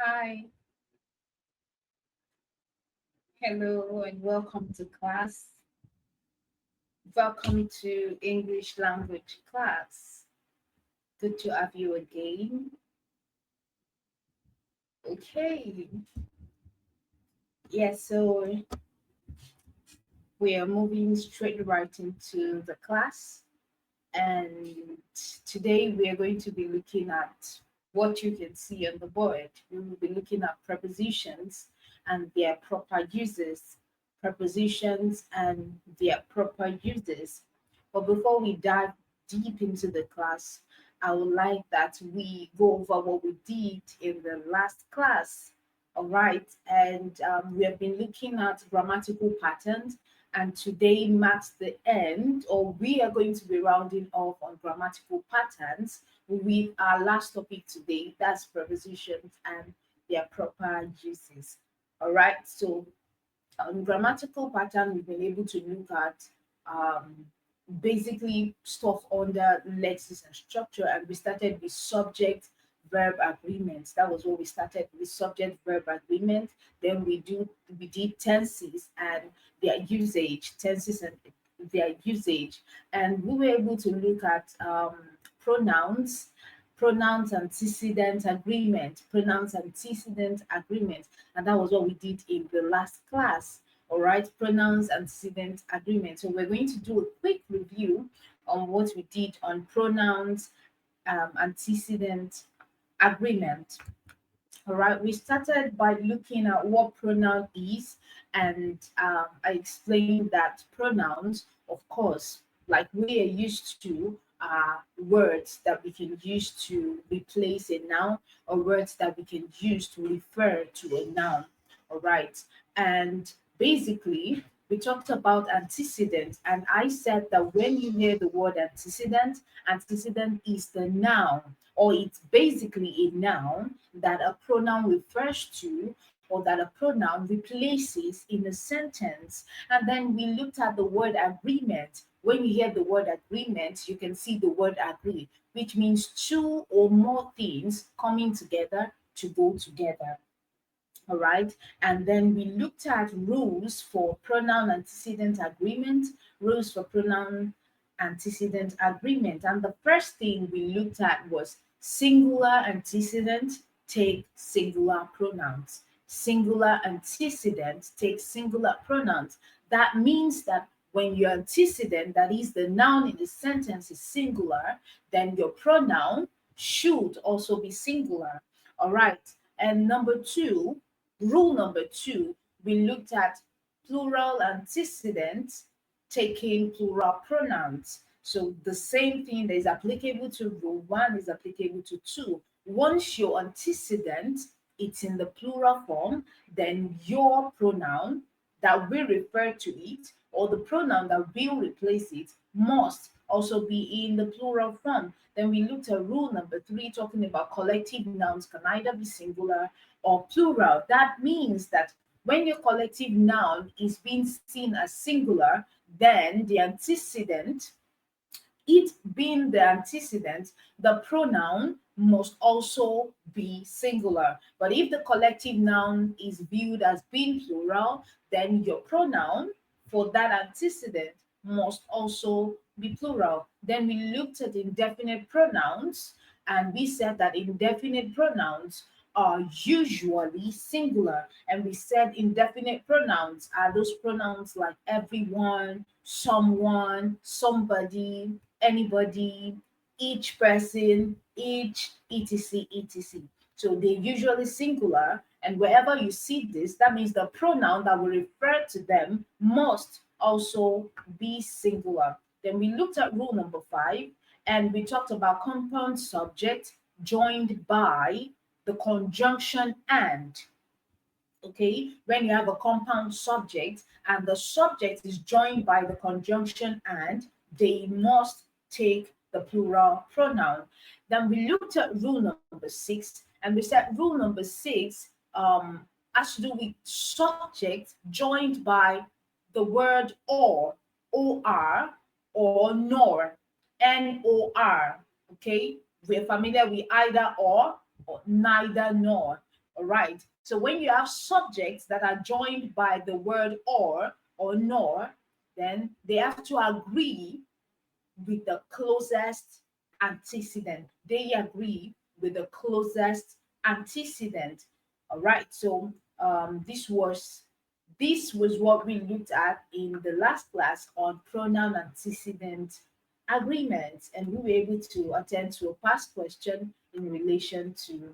Hi, hello, and welcome to class. Welcome to English language class. Good to have you again. Okay, so we are moving straight right into the class, and today we are going to be looking at what you can see on the board. We will be looking at prepositions and their proper uses, prepositions and their proper uses. But before we dive deep into the class, I would like that we go over what we did in the last class. All right, and we have been looking at grammatical patterns, and today marks the end, or we are going to be rounding off on grammatical patterns with our last topic today, that's prepositions and their proper uses. All right, so grammatical pattern, we've been able to look at um, basically stuff under lexis and structure, and we started with subject verb agreements. That was what we started with, subject verb agreement. Then we did tenses and their usage, tenses and their usage, and we were able to look at pronouns, pronouns antecedent agreement, and that was what we did in the last class. All right, pronouns antecedent agreement. So we're going to do a quick review on what we did on pronouns antecedent agreement. All right, we started by looking at what pronoun is, and I explained that pronouns, of course, like we are used to, are words that we can use to replace a noun, or words that we can use to refer to a noun. All right, and basically, we talked about antecedent, and I said that when you hear the word antecedent is the noun, or it's basically a noun that a pronoun refers to, or that a pronoun replaces in a sentence. And then we looked at the word agreement. When you hear the word agreement, you can see the word agree, which means two or more things coming together to go together. All right. And then we looked at rules for pronoun antecedent agreement, rules for pronoun antecedent agreement. And the first thing we looked at was singular antecedent take singular pronouns. Singular antecedent take singular pronouns. That means that when your antecedent, that is the noun in the sentence, is singular, then your pronoun should also be singular. All right. And rule number two, we looked at plural antecedents taking plural pronouns. So the same thing that is applicable to rule one is applicable to two. Once your antecedent it's in the plural form, then your pronoun that will refer to it, or the pronoun that will replace it, must also be in the plural form. Then we looked at rule number three, talking about collective nouns can either be singular or plural. That means that when your collective noun is being seen as singular, then the antecedent, it being the antecedent, the pronoun must also be singular. But if the collective noun is viewed as being plural, then your pronoun for that antecedent must also be plural. Then we looked at indefinite pronouns, and we said that indefinite pronouns are usually singular. And we said indefinite pronouns are those pronouns like everyone, someone, somebody, anybody, each person, each, etc., etc. So they're usually singular, and wherever you see this, that means the pronoun that will refer to them must also be singular. Then we looked at rule number five, and we talked about compound subject joined by the conjunction and. Okay, when you have a compound subject and the subject is joined by the conjunction and, they must take the plural pronoun. Then we looked at rule number six, and we said rule number six has to do with subject joined by the word or nor, nor. Okay, we're familiar with either or neither nor. All right. So when you have subjects that are joined by the word or nor, then they have to agree with the closest antecedent. They agree with the closest antecedent. All right. So this was what we looked at in the last class on pronoun antecedent agreements, and we were able to attend to a past question in relation to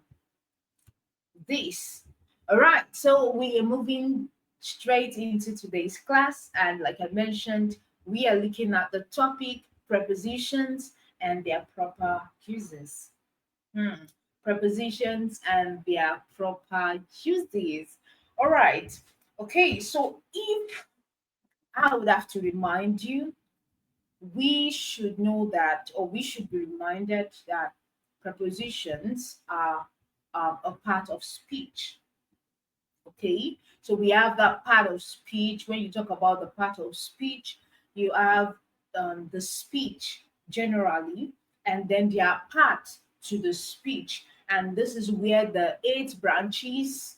this. All right, so we are moving straight into today's class, and like I mentioned, we are looking at the topic prepositions and their proper uses. Hmm. Prepositions and their proper uses. All right. Okay, so if I would have to remind you, we should know that, or we should be reminded that prepositions are a part of speech. Okay, so we have that part of speech. When you talk about the part of speech, you have the speech generally, and then there are parts to the speech, and this is where the 8 branches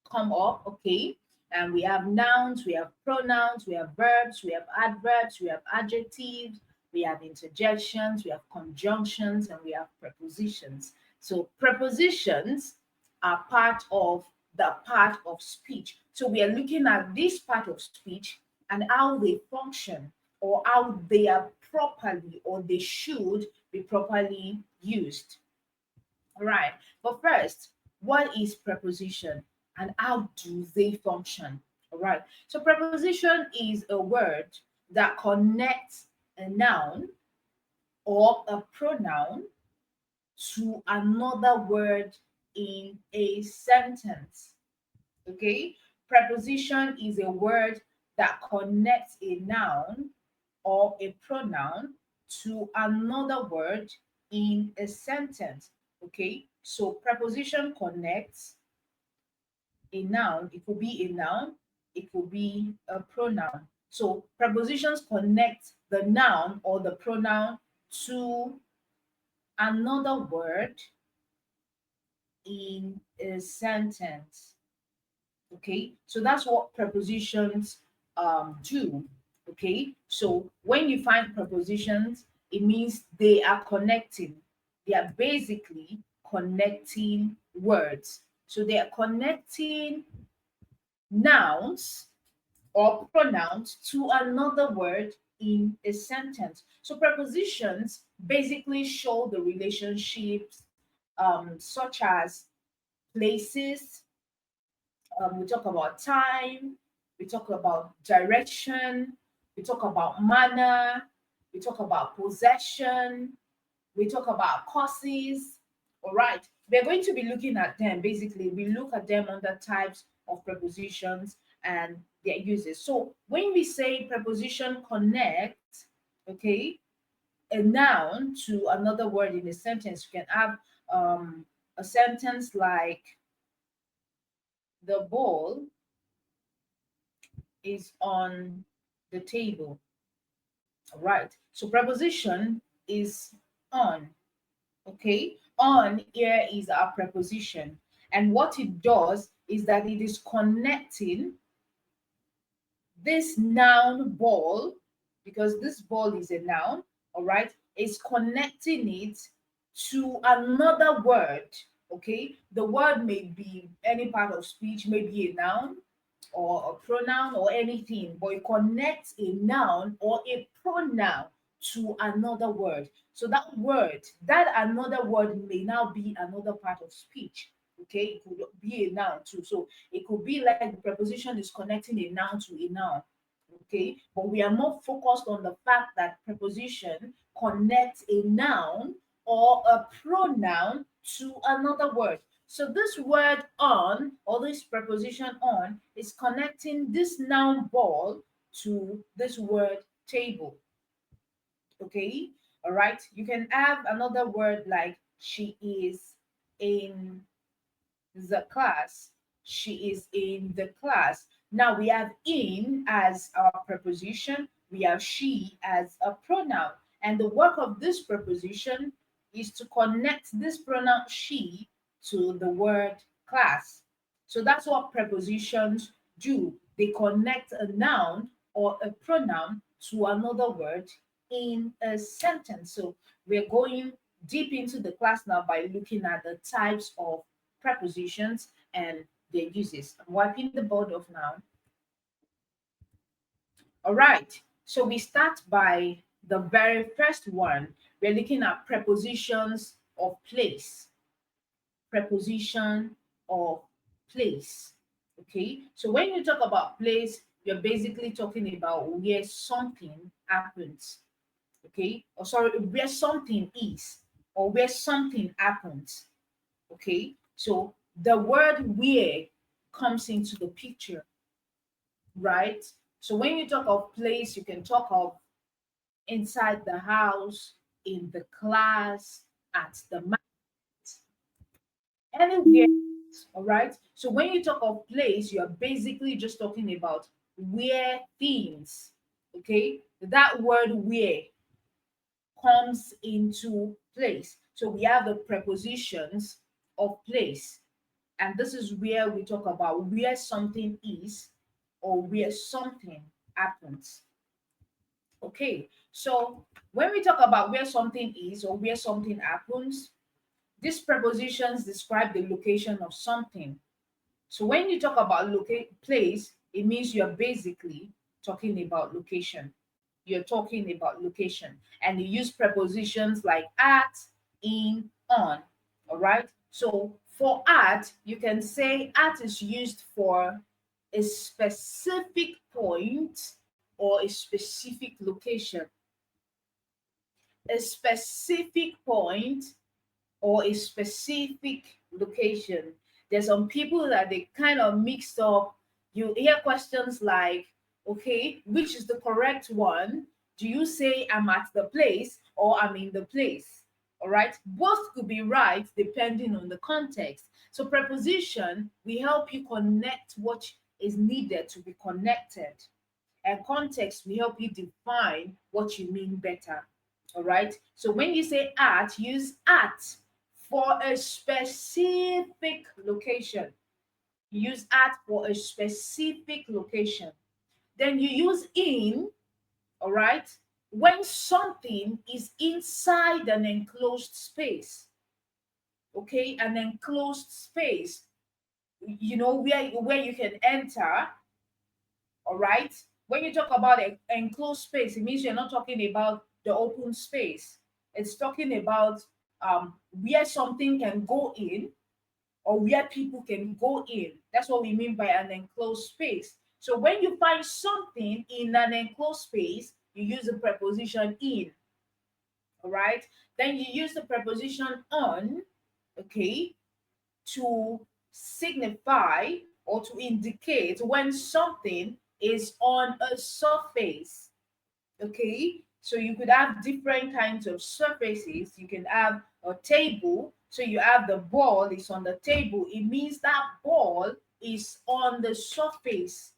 come up. Okay, and we have nouns, we have pronouns, we have verbs, we have adverbs, we have adjectives, we have interjections, we have conjunctions, and we have prepositions. So prepositions are part of speech. So we are looking at this part of speech and how they function, or how they are properly, or they should be properly used. All right. But first, what is preposition and how do they function? All right. So preposition is a word that connects a noun or a pronoun to another word in a sentence. Okay. Preposition is a word that connects a noun or a pronoun to another word in a sentence. Okay, so preposition connects a noun. It could be a noun, it could be a pronoun. So prepositions connect the noun or the pronoun to another word in a sentence. Okay, so that's what prepositions do. Okay, so when you find prepositions, it means they are connecting. They are basically connecting words. So they are connecting nouns or pronouns to another word in a sentence. So prepositions basically show the relationships, such as places. We talk about time, we talk about direction, we talk about manner, we talk about possession, we talk about causes. All right, we're going to be looking at them. Basically, we look at them under types of prepositions and their uses. So when we say preposition connect, okay, a noun to another word in a sentence, you can have a sentence like the ball is on the table. Right. So preposition is on. Okay. On here is our preposition. And what it does is that it is connecting this noun ball, because this ball is a noun, all right, is connecting it to another word. Okay. The word may be any part of speech, maybe a noun or a pronoun or anything, but it connects a noun or a pronoun to another word. So that word, that another word may now be another part of speech. Okay, it could be a noun too. So it could be like the preposition is connecting a noun to a noun. Okay, but we are more focused on the fact that preposition connects a noun or a pronoun to another word. So this word on, or this preposition on, is connecting this noun ball to this word table. Okay, all right. You can have another word like she is in the class. She is in the class. Now we have in as our preposition, we have she as a pronoun. And the work of this preposition is to connect this pronoun she to the word class. So that's what prepositions do. They connect a noun or a pronoun to another word in a sentence. So we're going deep into the class now by looking at the types of prepositions and their uses. I'm wiping the board off now. All right. So we start by the very first one. We're looking at prepositions of place. Preposition of place. Okay. So when you talk about place, you're basically talking about where something happens. Okay. Or sorry, where something is or where something happens. Okay. So the word where comes into the picture, right? So when you talk of place, you can talk of inside the house, in the class, at the market, anywhere. All right. So when you talk of place, you're basically just talking about where things, okay? That word where comes into place. So we have the prepositions of place. And this is where we talk about where something is or where something happens. Okay, so when we talk about where something is or where something happens, these prepositions describe the location of something. So when you talk about place, it means you're basically talking about location. You're talking about location. And you use prepositions like at, in, on. All right. So for at, you can say at is used for a specific point or a specific location. A specific point or a specific location. There's some people that they kind of mixed up. You hear questions like, okay, which is the correct one? Do you say I'm at the place or I'm in the place? All right, both could be right depending on the context. So, preposition, we help you connect what is needed to be connected, and context will help you define what you mean better. All right. So when you say at, use at for a specific location. Use at for a specific location. Then you use in, all right, when something is inside an enclosed space. Okay, an enclosed space, where you can enter. All right. When you talk about an enclosed space, it means you're not talking about the open space. It's talking about where something can go in or where people can go in. That's what we mean by an enclosed space. So when you find something in an enclosed space, you use the preposition in. All right. Then you use the preposition on, okay, to signify or to indicate when something is on a surface. Okay, so you could have different kinds of surfaces. You can have a table. So you have the ball is on the table. It means that ball is on the surface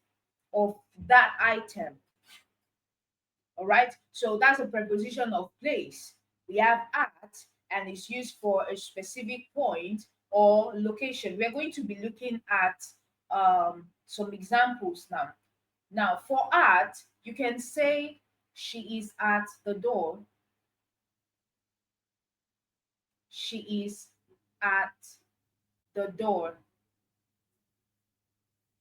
of that item. All right, so that's a preposition of place. We have at, and it's used for a specific point or location. We're going to be looking at some examples now. Now, for at, you can say she is at the door. She is at the door.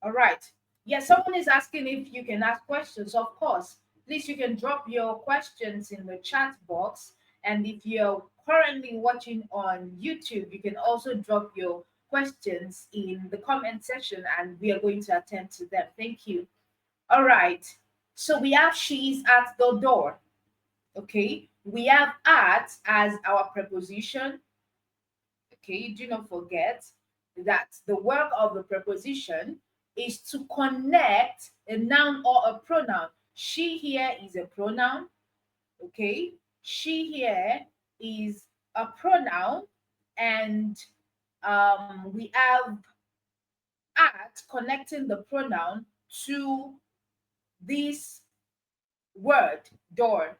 All right. Yes, someone is asking if you can ask questions. Of course. Please, you can drop your questions in the chat box. And if you're currently watching on YouTube, you can also drop your questions in the comment section and we are going to attend to them. Thank you. All right. So we have she's at the door. Okay. We have at as our preposition. Okay. Do not forget that the work of the preposition is to connect a noun or a pronoun. She here is a pronoun. Okay. She here is a pronoun. And we have at connecting the pronoun to this word door.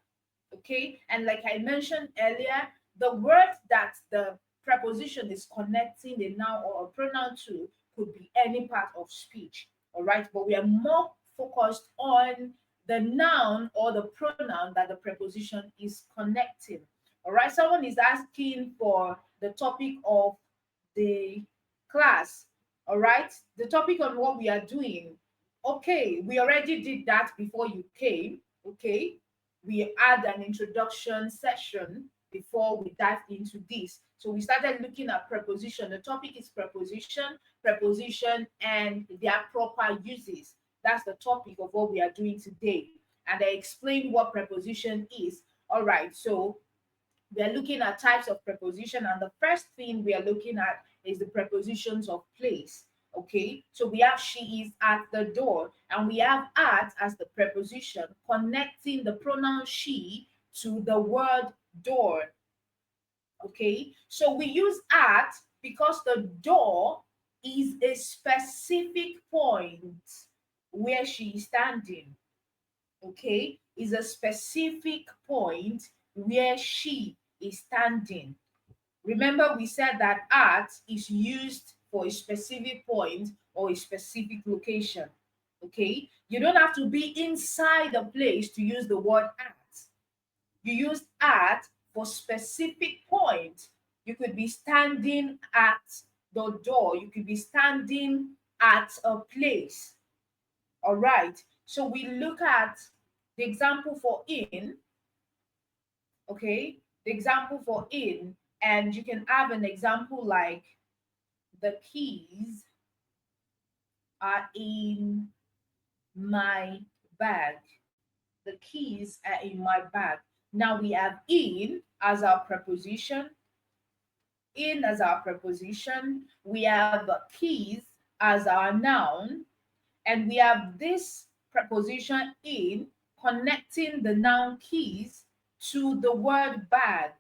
Okay, and like I mentioned earlier, the word that the preposition is connecting a noun or a pronoun to could be any part of speech. All right, but we are more focused on the noun or the pronoun that the preposition is connecting. All right, someone is asking for the topic of the class. All right, the topic on what we are doing. Okay, we already did that before you came. Okay, we had an introduction session before we dived into this. So we started looking at preposition. The topic is preposition, and their proper uses. That's the topic of what we are doing today. And I explained what preposition is. All right, so we are looking at types of preposition, and the first thing we are looking at is the prepositions of place. Okay, so we have she is at the door, and we have at as the preposition connecting the pronoun she to the word door. Okay, so we use at because the door is a specific point where she is standing. Okay, is a specific point where she is standing. Remember, we said that at is used for a specific point or a specific location. Okay, you don't have to be inside the place to use the word at. You use at for specific point. You could be standing at the door, you could be standing at a place. All right, so we look at the example for in. Okay, the example for in, and you can have an example like the keys are in my bag. The keys are in my bag. Now we have in as our preposition. In as our preposition. We have keys as our noun. And we have this preposition in connecting the noun keys to the word bag.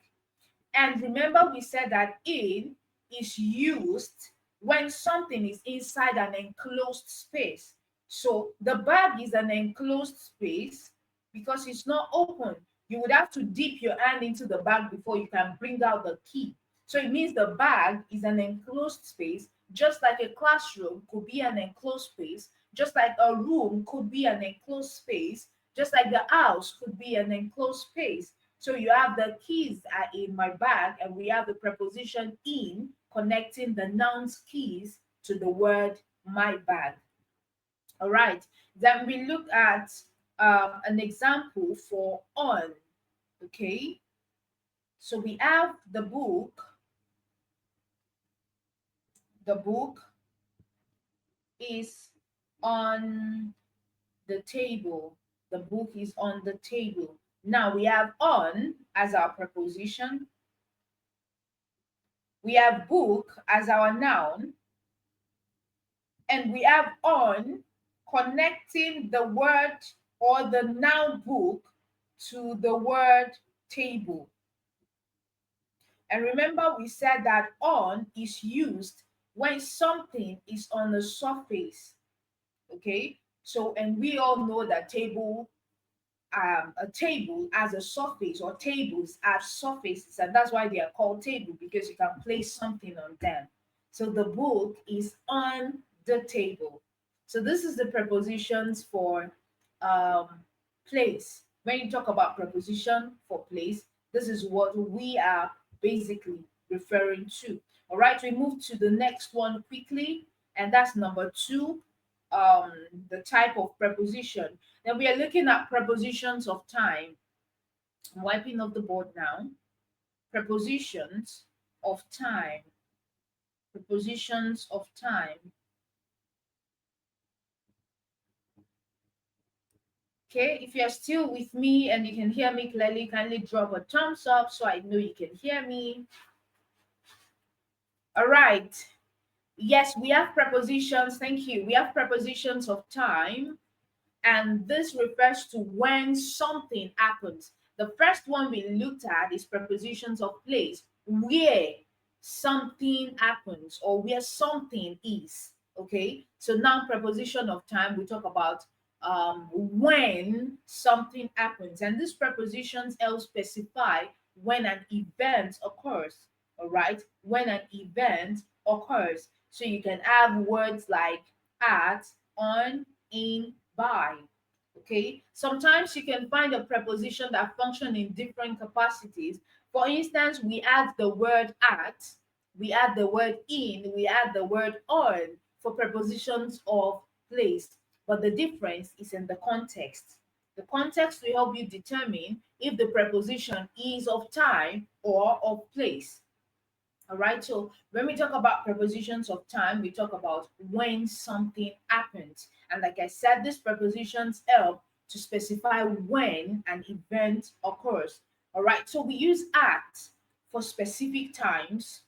And remember, we said that in is used when something is inside an enclosed space. So the bag is an enclosed space because it's not open. You would have to dip your hand into the bag before you can bring out the key. So it means the bag is an enclosed space, just like a classroom could be an enclosed space, just like a room could be an enclosed space, just like the house could be an enclosed space. So you have the keys are in my bag, and we have the preposition in connecting the noun's keys to the word my bag. All right. Then we look at an example for on. Okay. So we have the book. The book is on the table. The book is on the table. Now we have on as our preposition. We have book as our noun. And we have on connecting the word or the noun book to the word table. And remember, we said that on is used when something is on the surface. Okay, so and we all know that a table has a surface, or tables have surfaces, and that's why they are called table, because you can place something on them. So the book is on the table. So this is the prepositions for um, place. When you talk about preposition for place, this is what we are basically referring to. All right, we move to the next one quickly, and that's number two, um, the type of preposition. Then we are looking at prepositions of time. I'm wiping off the board now. Prepositions of time. Prepositions of time. Okay, if you're still with me and you can hear me clearly, kindly drop a thumbs up so I know you can hear me. All right. Yes, we have prepositions. Thank you. We have prepositions of time, and this refers to when something happens. The first one we looked at is prepositions of place, where something happens or where something is. Okay, so now preposition of time, we talk about when something happens, and these prepositions help specify when an event occurs. all right, when an event occurs. So you can have words like at, on, in, by. Okay, sometimes you can find a preposition that function in different capacities. For instance, we add the word at, we add the word in, we add the word on for prepositions of place, but the difference is in the context. The context will help you determine if the preposition is of time or of place. All right. So when we talk about prepositions of time, we talk about when something happens. And like I said, these prepositions help to specify when an event occurs. All right. So we use at for specific times,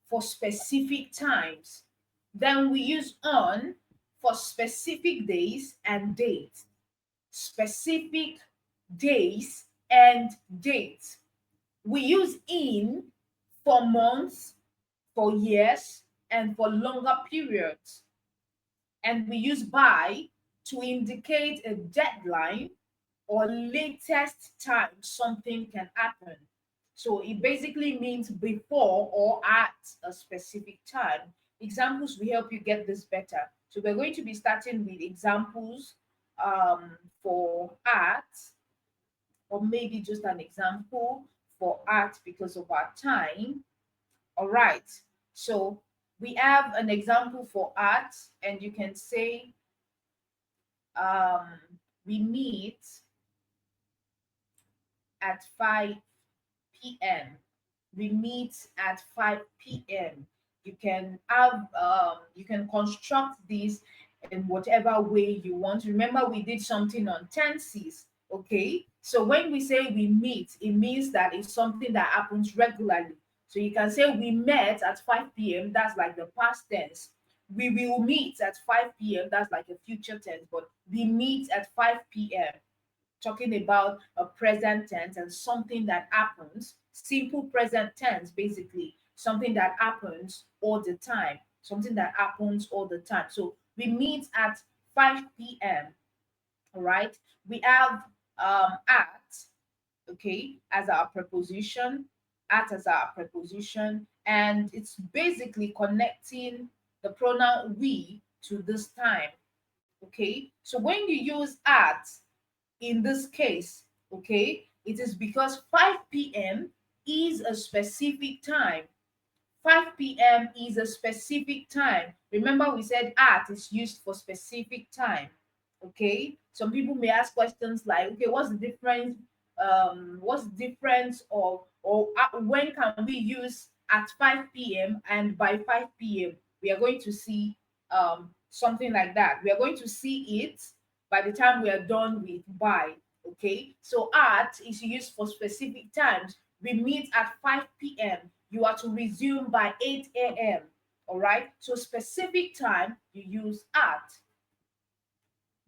for specific times. Then we use on for specific days and dates. Specific days and dates. We use in for months, for years, and for longer periods. And we use by to indicate a deadline or latest time something can happen. So it basically means before or at a specific time. Examples will help you get this better. So we're going to be starting with examples for at, or maybe just an example for at because of our time. All right. So we have an example for at, and you can say um, we meet at 5 p.m. We meet at 5 p.m. You can construct this in whatever way you want. Remember, we did something on tenses. Okay. So when we say we meet, it means that it's something that happens regularly. So you can say we met at 5 p.m. That's like the past tense. We will meet at 5 p.m. That's like a future tense, but we meet at 5 p.m., talking about a present tense and something that happens. Simple present tense, basically, something that happens all the time. Something that happens all the time. So we meet at 5 p.m. All right. We have at, okay, as our preposition, at as our preposition, and it's basically connecting the pronoun we to this time. Okay. So when you use at, in this case, okay, it is because 5 p.m. is a specific time. 5 p.m. is a specific time. Remember, we said at is used for specific time. Okay. Some people may ask questions like, okay, what's the difference? What's the difference of, or when can we use at 5 p.m. and by 5 p.m.? We are going to see something like that. We are going to see it by the time we are done with by. Okay. So at is used for specific times. We meet at 5 p.m. You are to resume by 8 a.m. All right. So specific time you use at.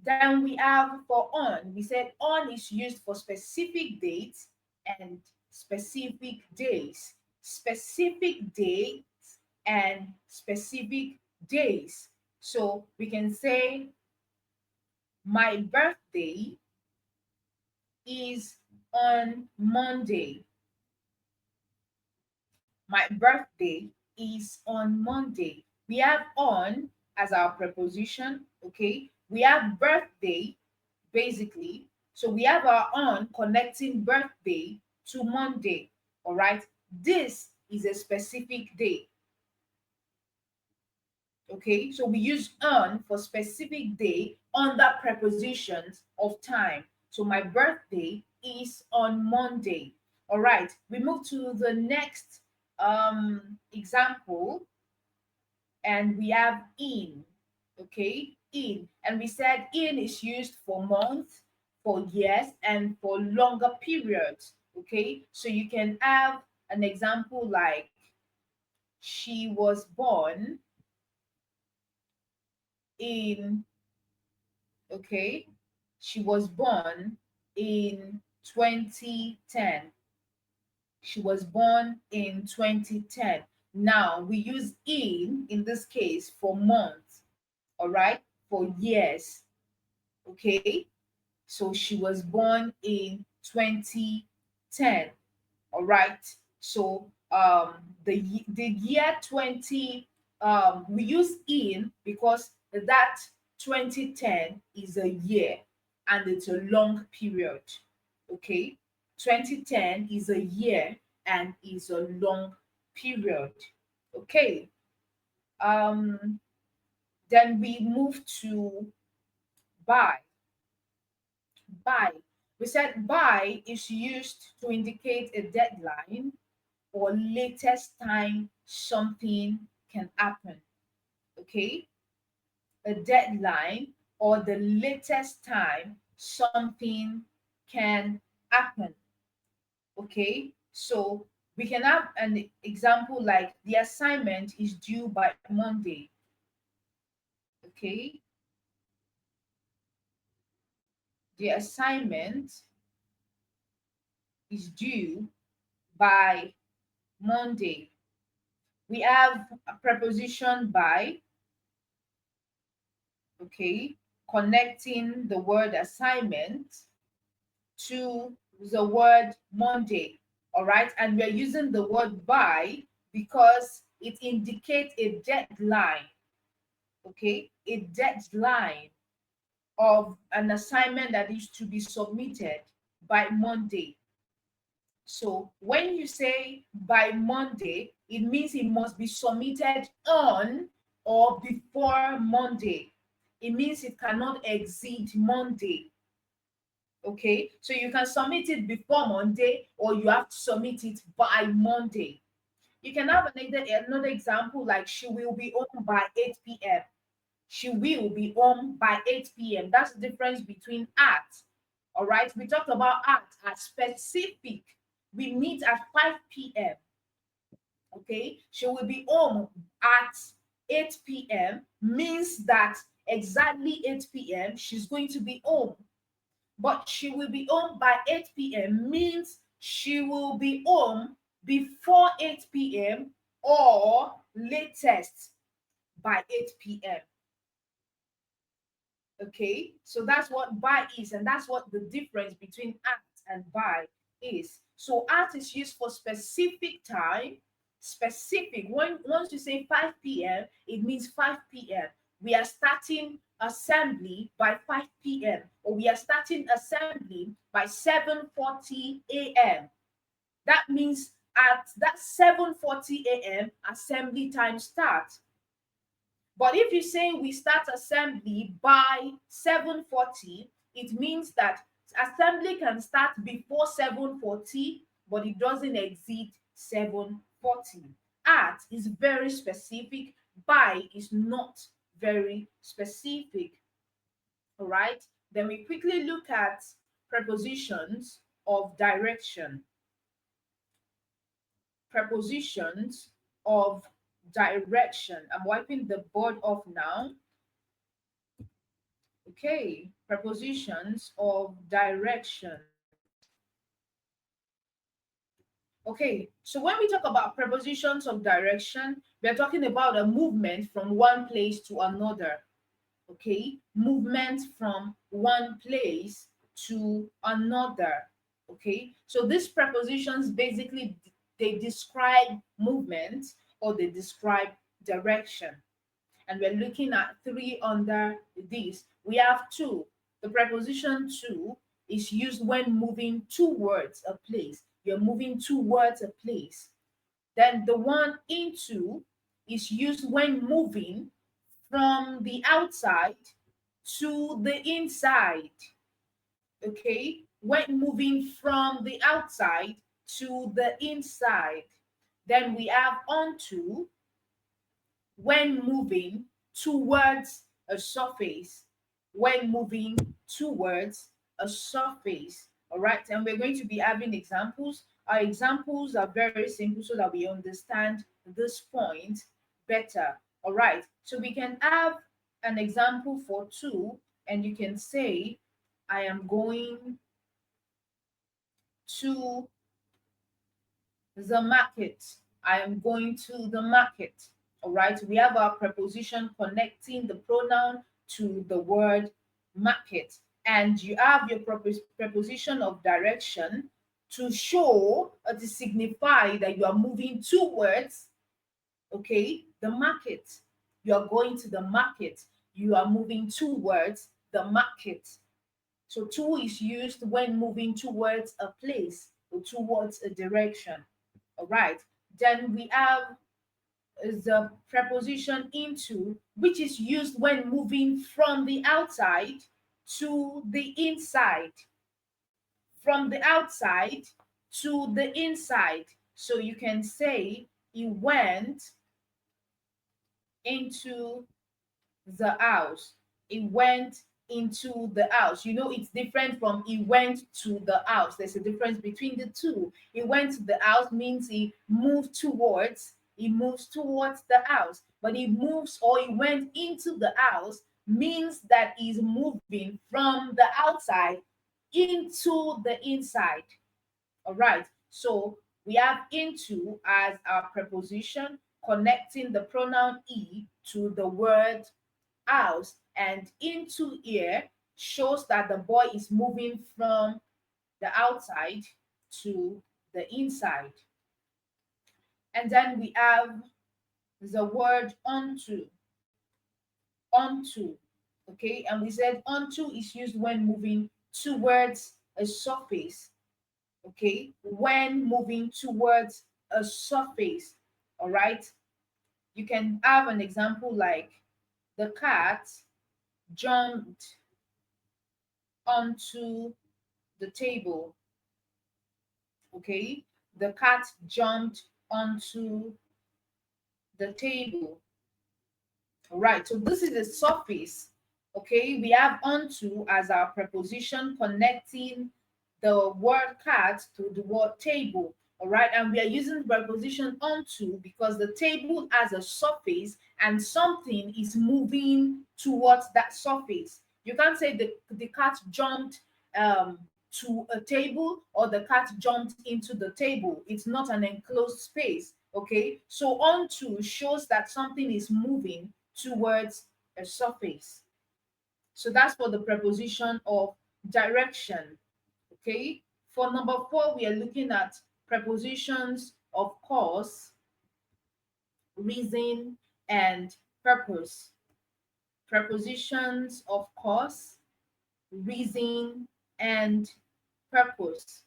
Then we have for on. We said on is used for specific dates and specific days. Specific dates and specific days. So we can say my birthday is on Monday. My birthday is on Monday. We have on as our preposition, okay? We have birthday, basically. So we have our on connecting birthday to Monday, all right? This is a specific day, okay? So we use on for specific day under prepositions of time. So my birthday is on Monday. All right, we move to the next example, and we have in. Okay, in, and we said in is used for months, for years, and for longer periods. Okay, so you can have an example like she was born in, okay, she was born in 2010. She was born in 2010. Now we use in this case for months, all right, for years. Okay, so she was born in 2010. All right, so the year 20, we use in because that 2010 is a year and it's a long period. Okay, 2010 is a year and is a long period. Okay, um then we move to by. By, we said by is used to indicate a deadline or latest time something can happen. Okay, a deadline or the latest time something can happen. Okay, so we can have an example like the assignment is due by Monday. Okay, the assignment is due by Monday. We have a preposition by, okay, connecting the word assignment to the word Monday. All right, and we're using the word by because it indicates a deadline. Okay, a deadline of an assignment that is to be submitted by Monday. So when you say by Monday, it means it must be submitted on or before Monday. It means it cannot exceed Monday. Okay, so you can submit it before Monday or you have to submit it by Monday. You can have another example like she will be home by 8 p.m. She will be home by 8 p.m. That's the difference between at. All right, we talked about at as specific. We meet at 5 p.m. Okay, she will be home at 8 p.m. means that exactly 8 p.m. she's going to be home. But she will be home by 8 p.m. means she will be home before 8 p.m. or latest by 8 p.m. Okay, so that's what by is, and that's what the difference between at and by is. So at is used for specific time, specific. When once you say 5 p.m., it means 5 p.m. We are starting assembly by 5 p.m., or we are starting assembly by 7:40 a.m. That means at that 7:40 a.m. assembly time starts. But if you say we start assembly by 7:40, it means that assembly can start before 7:40, but it doesn't exceed 7:40. At is very specific, by is not very specific. All right. Then we quickly look at prepositions of direction. Prepositions of direction. I'm wiping the board off now. Okay, prepositions of direction. Okay, so when we talk about prepositions of direction, we're talking about a movement from one place to another. Okay, movement from one place to another. Okay, so these prepositions basically they describe movement or they describe direction, and we're looking at three under this. We have two. The preposition to is used when moving towards a place. You're moving towards a place. Then the one into is used when moving from the outside to the inside. Okay, when moving from the outside to the inside. Then we have onto when moving towards a surface. When moving towards a surface. All right, and we're going to be having examples. Our examples are very simple so that we understand this point better. All right, so we can have an example for two, and you can say, I am going to the market. I am going to the market. All right, we have our preposition connecting the pronoun to the word market. And you have your preposition of direction to show or to signify that you are moving towards, okay, the market. You are going to the market. You are moving towards the market. So to is used when moving towards a place or towards a direction. All right. Then we have the preposition into, which is used when moving from the outside to the inside. From the outside to the inside. So you can say he went into the house. He went into the house. You know, it's different from he went to the house. There's a difference between the two. He went to the house means he moves towards the house. But he moves or he went into the house means that he's moving from the outside into the inside. All right. So we have into as our preposition connecting the pronoun e to the word house, and into here shows that the boy is moving from the outside to the inside. And then we have the word onto. Onto. Okay, and we said onto is used when moving towards a surface. Okay, when moving towards a surface. All right, you can have an example like the cat jumped onto the table. Okay, the cat jumped onto the table. All right, so this is a surface. Okay, we have onto as our preposition connecting the word cat to the word table. All right, and we are using the preposition onto because the table has a surface and something is moving towards that surface. You can't say the cat jumped to a table or the cat jumped into the table. It's not an enclosed space. Okay, so onto shows that something is moving towards a surface. So that's for the preposition of direction. Okay. For number 4, we are looking at prepositions of cause, reason, and purpose. Prepositions of cause, reason, and purpose.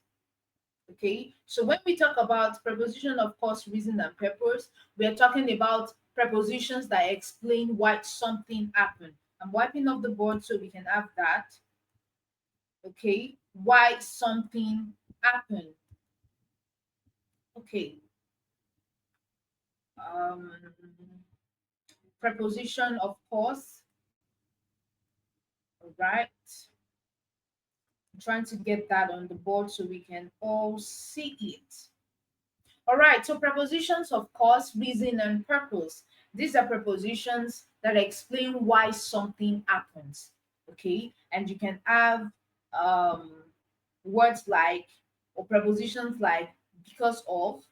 Okay, so when we talk about preposition of cause, reason, and purpose, we are talking about prepositions that explain why something happened. I'm wiping off the board so we can have that. Okay, why something happened. Okay, um, preposition of cause. All right, I'm trying to get that on the board so we can all see it. All right, so prepositions of cause, reason, and purpose. These are prepositions that explain why something happens. Okay, and you can have um, words like, or prepositions like because of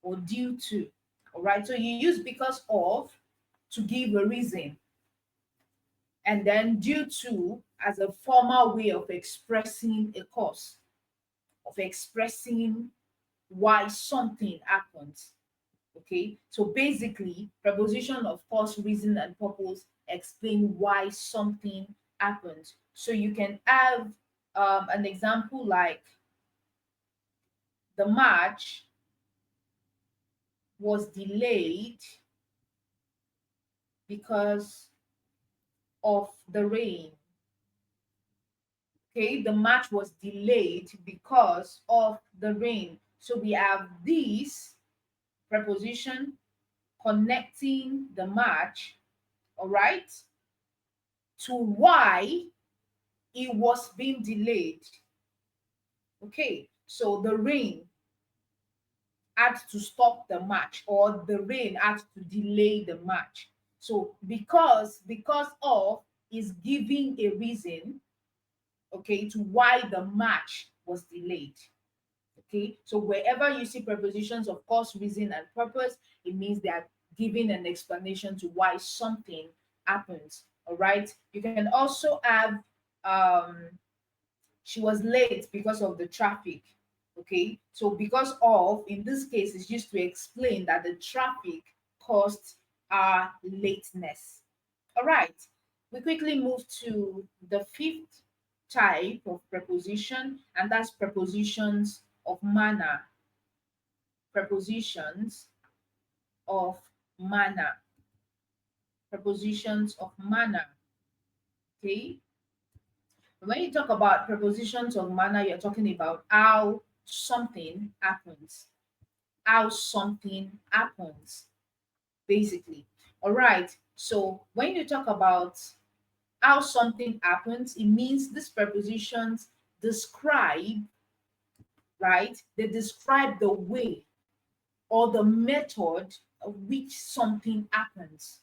or due to. All right, so you use because of to give a reason, and then due to as a formal way of expressing a cause, of expressing why something happens. Okay, so basically, preposition of cause, reason, and purpose explain why something happens. So you can have an example like the march was delayed because of the rain. Okay, the march was delayed because of the rain. So we have this preposition connecting the march, all right, to why it was being delayed. Okay, so the rain had to stop the march, or the rain had to delay the march. So because of is giving a reason, okay, to why the march was delayed. Okay, so wherever you see prepositions of cause, reason, and purpose, it means they are giving an explanation to why something happens. All right, you can also have she was late because of the traffic. Okay, so because of, in this case, is used to explain that the traffic caused our lateness. All right, we quickly move to the fifth type of preposition, and that's prepositions of manner. Prepositions of manner. Prepositions of manner. Okay, when you talk about prepositions of manner, you're talking about how something happens. How something happens, basically. All right. So when you talk about how something happens, it means these prepositions describe, right? They describe the way or the method of which something happens.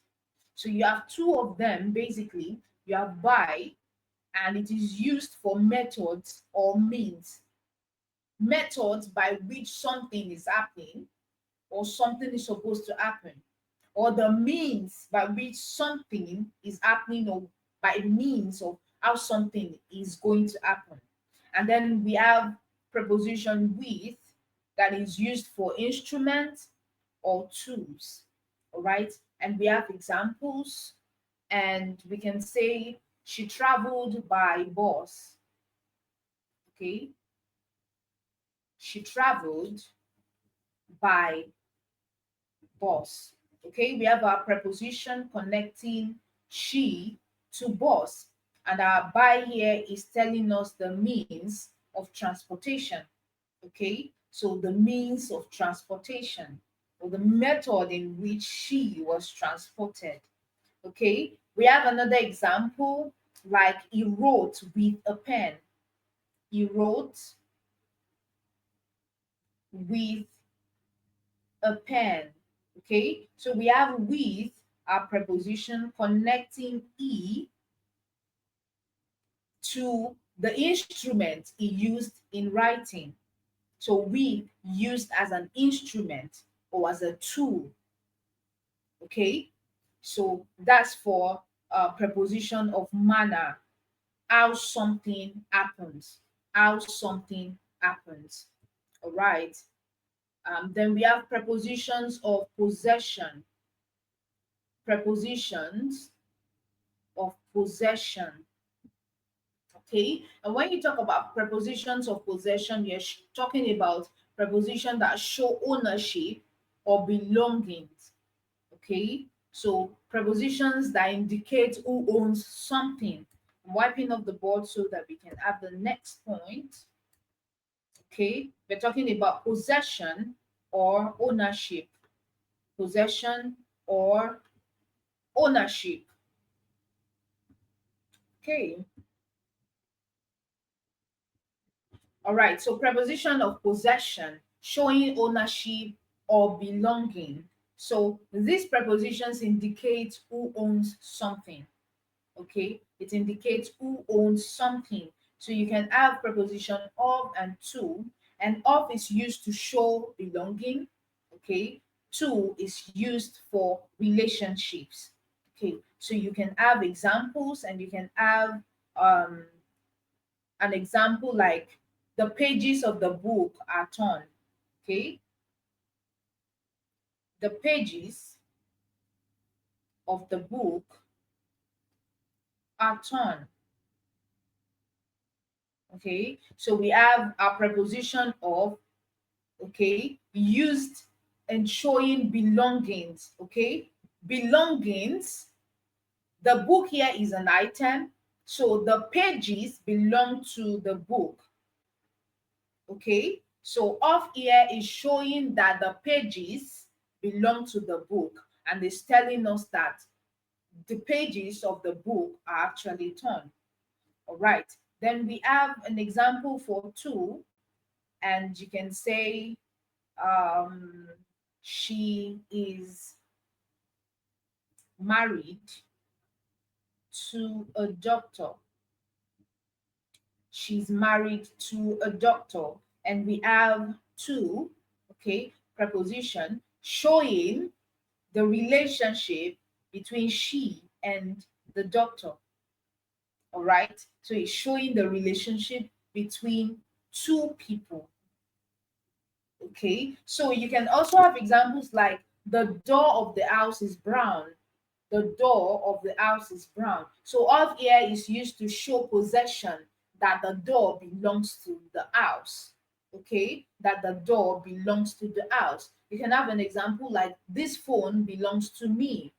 So you have two of them basically. You have by, and it is used for methods or means. Methods by which something is happening or something is supposed to happen, or the means by which something is happening, or by means of how something is going to happen. And then we have preposition with, that is used for instruments or tools. All right. And we have examples, and we can say she traveled by bus. Okay. She traveled by bus. Okay, we have our preposition connecting she to bus, and our by here is telling us the means of transportation. Okay, so the means of transportation, or the method in which she was transported. Okay, we have another example, like he wrote with a pen. He wrote with a pen. Okay, so we have with, our preposition connecting e to the instrument he used in writing. So we used as an instrument or as a tool. Okay, so that's for preposition of manner, how something happens. How something happens. All right. Then we have prepositions of possession. Prepositions of possession. Okay, and when you talk about prepositions of possession, you're talking about preposition that show ownership or belongings. Okay, so prepositions that indicate who owns something. I'm wiping off the board so that we can have the next point. Okay, we're talking about possession or ownership. Possession or ownership. Okay. All right, so preposition of possession, showing ownership or belonging. So these prepositions indicate who owns something. Okay, it indicates who owns something. So you can have preposition of and to, and of is used to show belonging. Okay, to is used for relationships. Okay, so you can have examples, and you can have um an example like the pages of the book are torn. Okay, the pages of the book are torn. Okay, so we have our preposition of, okay, used and showing belongings. Okay, belongings, the book here is an item, so the pages belong to the book. Okay, so off here is showing that the pages belong to the book, and it's telling us that the pages of the book are actually torn. All right, then we have an example for two, and you can say um, she is married to a doctor. She's married to a doctor, and we have two, okay, preposition showing the relationship between she and the doctor. All right, so it's showing the relationship between two people. Okay, so you can also have examples like the door of the house is brown. The door of the house is brown. So of here is used to show possession, that the door belongs to the house. Okay, that the door belongs to the house. You can have an example like this phone belongs to me.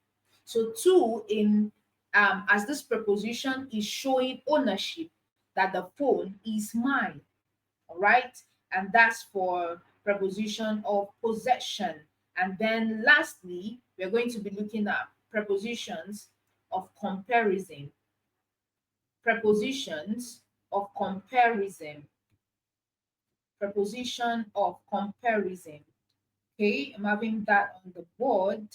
So two in as this preposition is showing ownership, that the phone is mine. All right, and that's for preposition of possession. And then lastly, we're going to be looking at prepositions of comparison. Prepositions of comparison. Preposition of comparison. Okay, I'm having that on the board.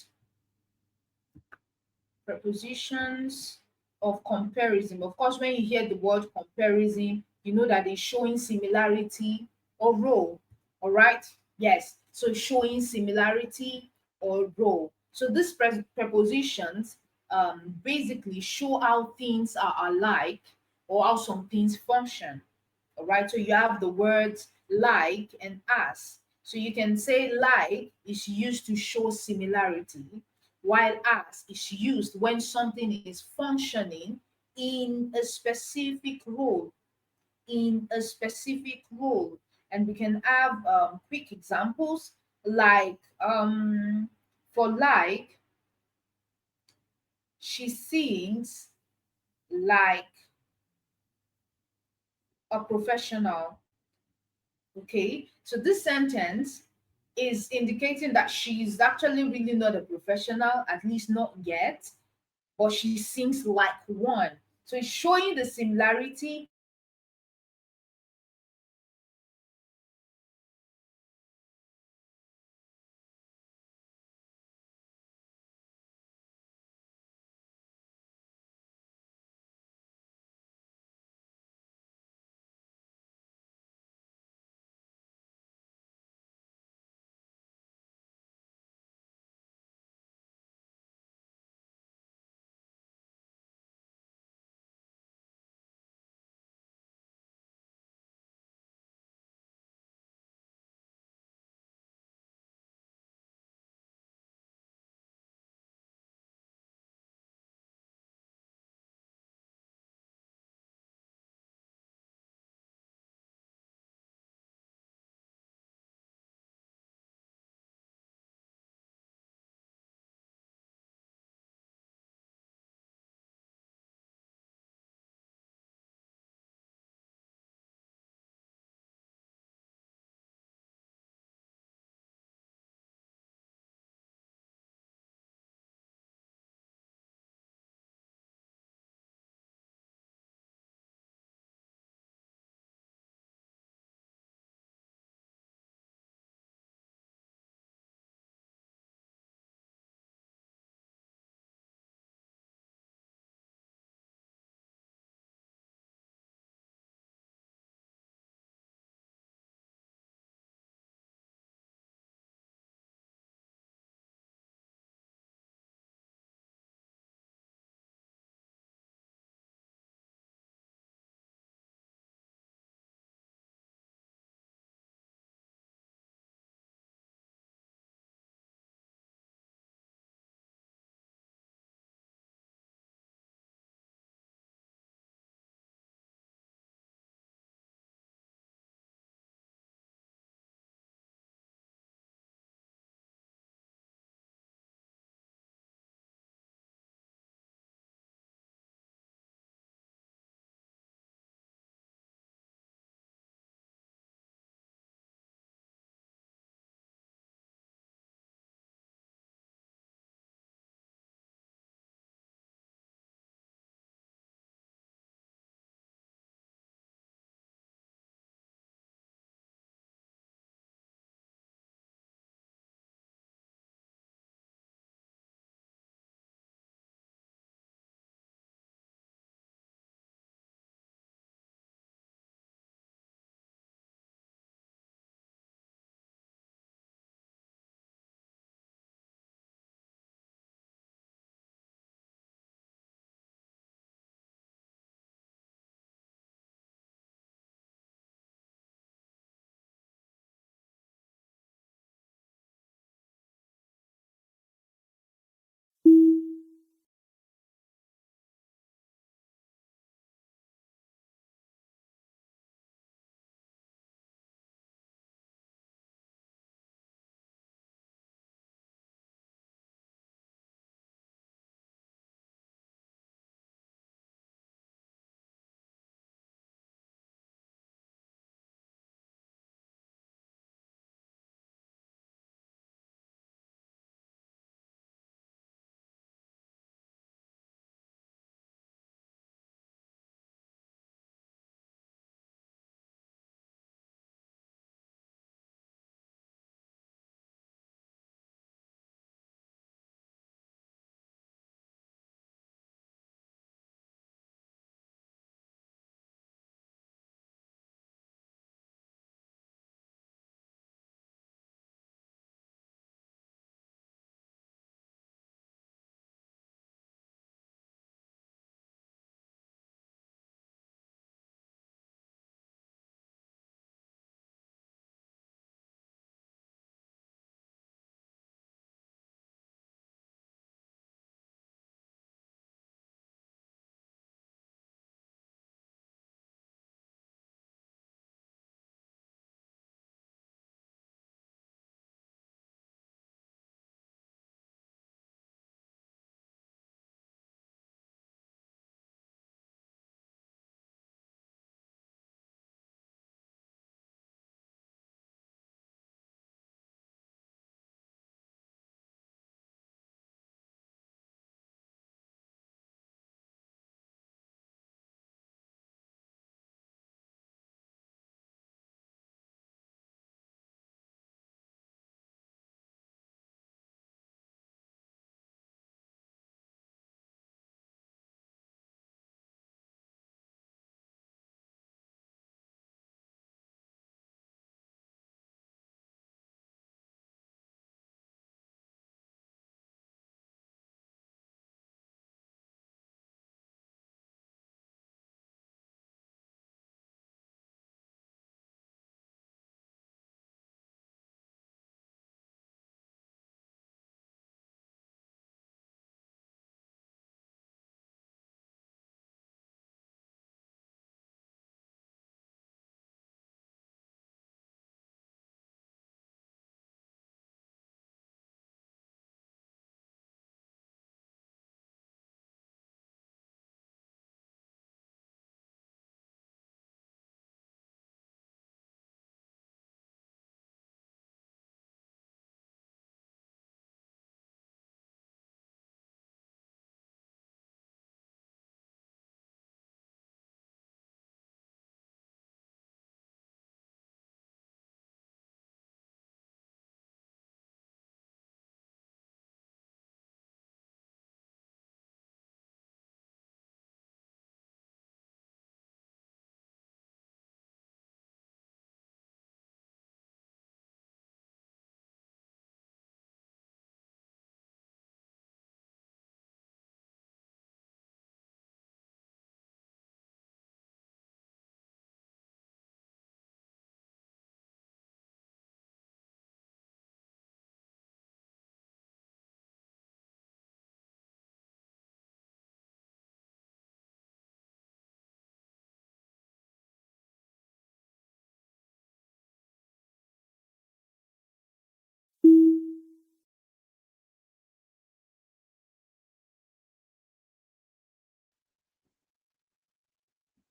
Prepositions of comparison. Of course, when you hear the word comparison, you know that it's showing similarity or role. All right. Yes. So showing similarity or role. So these prepositions basically show how things are alike or how some things function. All right. So you have the words like and as. So you can say like is used to show similarity, while as is used when something is functioning in a specific role. In a specific role. And we can have quick examples like for like, she sings like a professional. Okay, so this sentence is indicating that she is actually really not a professional, at least not yet, but she sings like one. So it's showing the similarity or the difference between the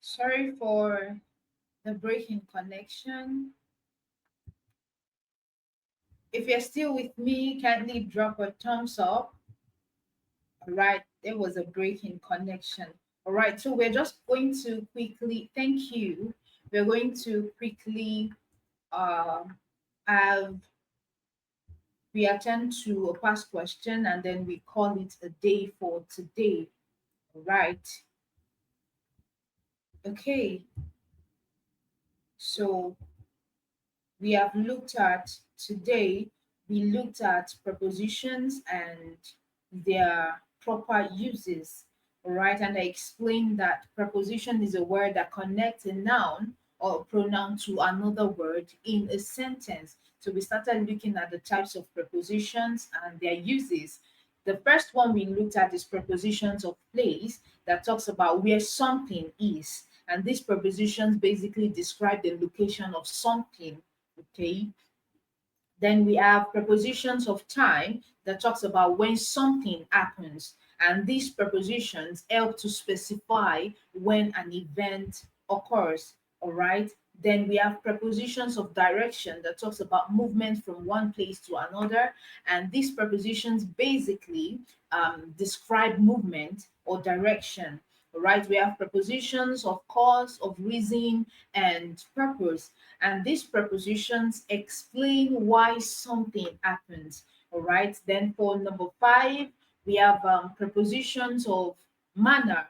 Sorry for the break in connection. If you're still with me, kindly drop a thumbs up. All right, there was a break in connection. All right, so we're just going to quickly, thank you. We're going to quickly uh, have we attend to a past question and then we call it a day for today. All right, okay, so we have looked at today, we looked at prepositions and their proper uses. All right, and I explained that preposition is a word that connects a noun or a pronoun to another word in a sentence. So we started looking at the types of prepositions and their uses. The first one we looked at is prepositions of place, that talks about where something is. And these prepositions basically describe the location of something. Okay, then we have prepositions of time, that talks about when something happens, and these prepositions help to specify when an event occurs. All right, then we have prepositions of direction, that talks about movement from one place to another, and these prepositions basically describe movement or direction. All right, we have prepositions of cause, of reason, and purpose, and these prepositions explain why something happens. All right, then for number five, we have prepositions of manner,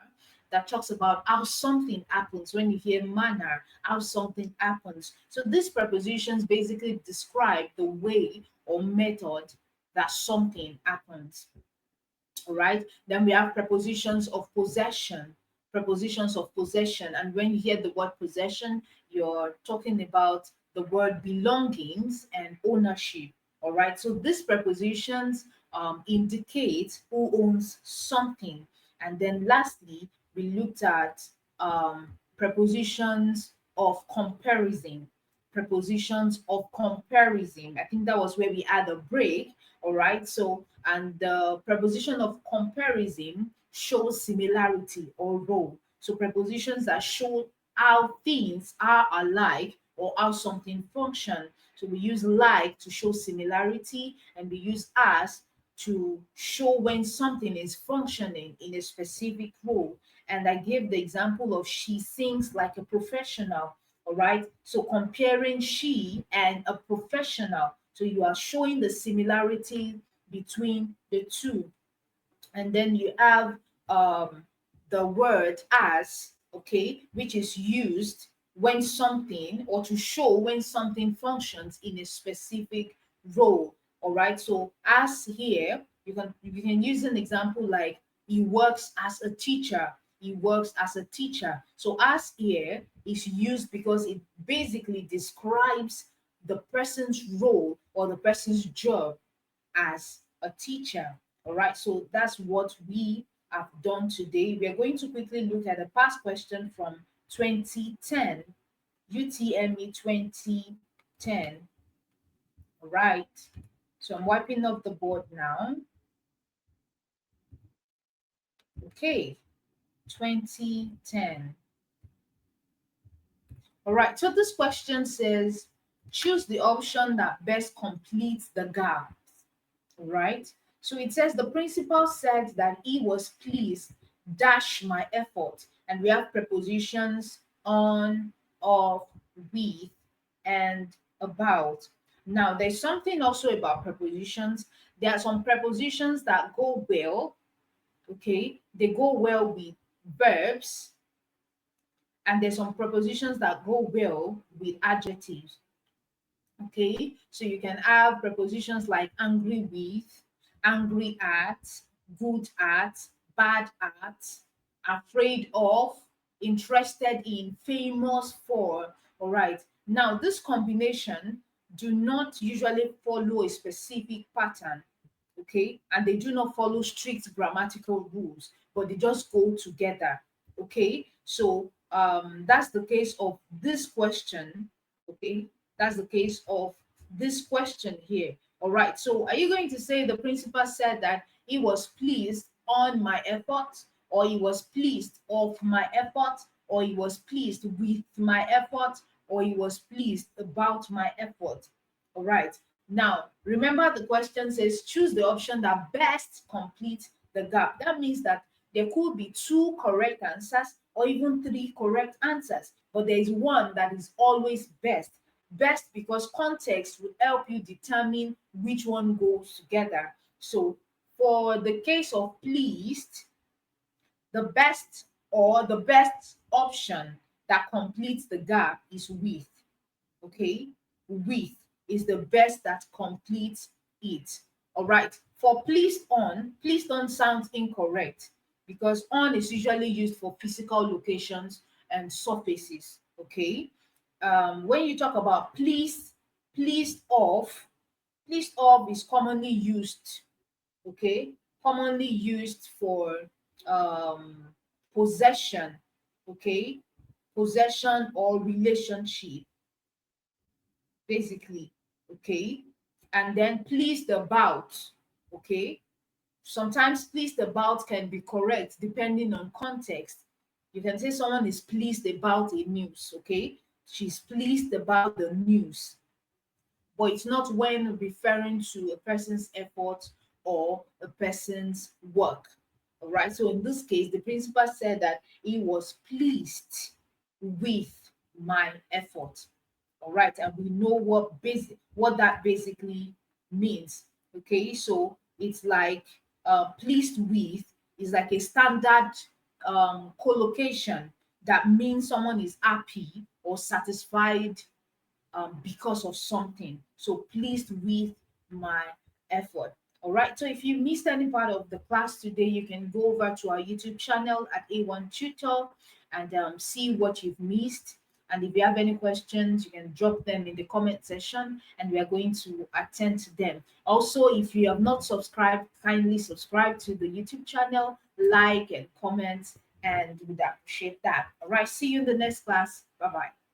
that talks about how something happens. When you hear manner, how something happens. So these prepositions basically describe the way or method that something happens. All right, then we have prepositions of possession. Prepositions of possession, and when you hear the word possession, you're talking about the word belongings and ownership. All right, so these prepositions indicate who owns something. And then lastly, we looked at prepositions of comparison. Prepositions of comparison, I think that was where we had a break. All right, so and the preposition of comparison shows similarity or role. So prepositions that show how things are alike or how something function. So we use like to show similarity, and we use as to show when something is functioning in a specific role. And I gave the example of she sings like a professional. All right, so comparing she and a professional, so you are showing the similarity between the two. And then you have the word as, okay, which is used when something, or to show when something functions in a specific role. All right, so as here, you can use an example like he works as a teacher. He works as a teacher. So as here is used because it basically describes the person's role or the person's job as a teacher. All right, so that's what we have done today. We are going to quickly look at a past question from 2010, UTME 2010. All right, so I'm wiping up the board now. Okay, 2010. All right, so this question says choose the option that best completes the gap. Right? So it says the principal said that he was pleased, dash my effort. And we have prepositions on, of, with, and about. Now, there's something also about prepositions. There are some prepositions that go well, okay? They go well with verbs, and there's some prepositions that go well with adjectives. Okay, so you can have prepositions like angry with, angry at, good at, bad at, afraid of, interested in, famous for. All right, now this combination do not usually follow a specific pattern, okay, and they do not follow strict grammatical rules, but they just go together. Okay, so that's the case of this question. Okay, that's the case of this question here. All right, so are you going to say the principal said that he was pleased on my effort, or he was pleased of my effort, or he was pleased with my effort, or he was pleased about my effort. All right. Now, remember the question says choose the option that best completes the gap. That means that there could be two correct answers or even three correct answers, but there is one that is always best. Best because context will help you determine which one goes together. So, for the case of pleased, the best option that completes the gap is with. Okay, with is the best that completes it. All right, for pleased on sounds incorrect because on is usually used for physical locations and surfaces. Okay, when you talk about pleased of is commonly used, okay, commonly used for um possession, okay, possession or relationship basically, okay, and then pleased about, okay. Sometimes pleased about can be correct depending on context. You can say someone is pleased about a news, okay, she's pleased about the news, but it's not when referring to a person's effort or a person's work. All right. So in this case, the principal said that he was pleased with my effort. All right. And we know what that basically means. Okay. So it's like pleased with is like a standard collocation that means someone is happy or satisfied because of something. So pleased with my effort. All right. So if you missed any part of the class today, you can go over to our YouTube channel at A1 Tutor and see what you've missed. And if you have any questions, you can drop them in the comment section and we are going to attend to them. Also, if you have not subscribed, kindly subscribe to the YouTube channel, like and comment, and we'd appreciate that. All right. See you in the next class. Bye bye.